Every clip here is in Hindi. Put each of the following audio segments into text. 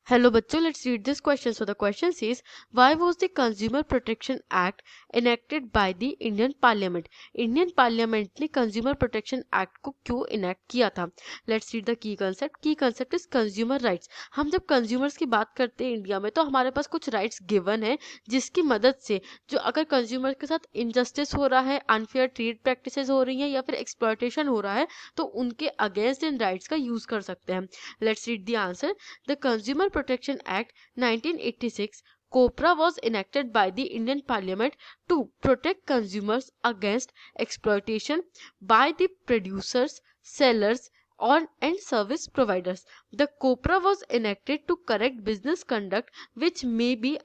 Hello बच्चों, let's read this question. So the question says, why was the Consumer Protection Act enacted by the Indian Parliament? Indian Parliament ने Consumer Protection Act को क्यों enact किया था? Let's read the key concept. Key concept is consumer rights. हम जब consumers की बात करते हैं इंडिया में तो हमारे पास कुछ rights given है जिसकी मदद से जो अगर consumer के साथ injustice हो रहा है, unfair trade practices हो रही हैं या फिर exploitation हो रहा है तो उनके against इन rights का use कर सकते हैं. Let's read the answer. The Consumer Protection Act 1986 COPRA was enacted by the Indian Parliament to protect consumers against exploitation by the producers, sellers, and service providers. The COPRA was enacted to correct business conduct which may be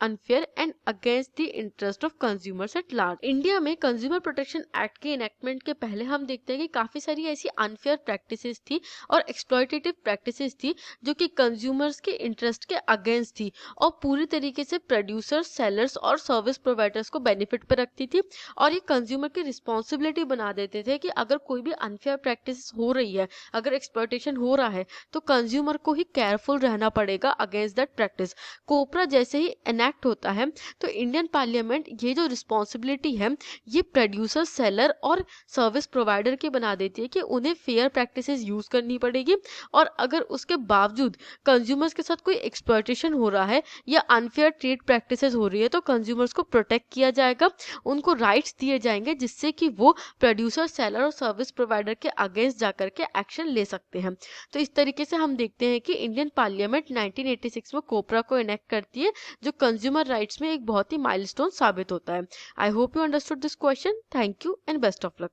unfair and against the interest of consumers at large. India में कंज्यूमर प्रोटेक्शन एक्ट के इनेक्टमेंट के पहले हम देखते हैं कि काफ़ी सारी ऐसी अनफेयर प्रैक्टिसेस थी और एक्सप्लॉयटेटिव प्रैक्टिसेस थी जो कि कंज्यूमर्स के इंटरेस्ट के अगेंस्ट थी और पूरी तरीके से प्रोड्यूसर्स, सेलर्स और सर्विस प्रोवाइडर्स को बेनिफिट पे रखती थी और ये कंज्यूमर की रिस्पॉन्सिबिलिटी बना देते थे कि अगर कोई भी अनफेयर प्रैक्टिस हो रही है, अगर एक्सप्लॉयटेशन हो रहा है तो कंज्यूमर को ही केयरफुल रहना पड़ेगा अगेंस्ट दैट प्रैक्टिस. कोपरा जैसे ही एनेक्ट होता है तो इंडियन पार्लियामेंट ये जो रिस्पॉन्सिबिलिटी है ये प्रोड्यूसर, सेलर और सर्विस प्रोवाइडर की बना देती है कि उन्हें फेयर प्रैक्टिसेस यूज करनी पड़ेगी और अगर उसके बावजूद कंज्यूमर्स के साथ कोई एक्सप्लॉयटेशन हो रहा है या अनफेयर ट्रेड प्रैक्टिसेस हो रही है तो कंज्यूमर्स को प्रोटेक्ट किया जाएगा, उनको राइट्स दिए जाएंगे जिससे कि वो प्रोड्यूसर, सेलर और सर्विस प्रोवाइडर के अगेंस्ट जाकर के एक्शन ले सकते हैं. तो इस तरीके से हम देखते हैं कि इंडियन पार्लियामेंट 1986 में कोपरा को इनेक्ट करती है जो कंज्यूमर राइट्स में एक बहुत ही माइलस्टोन साबित होता है. I hope you understood this question. Thank you and best of luck.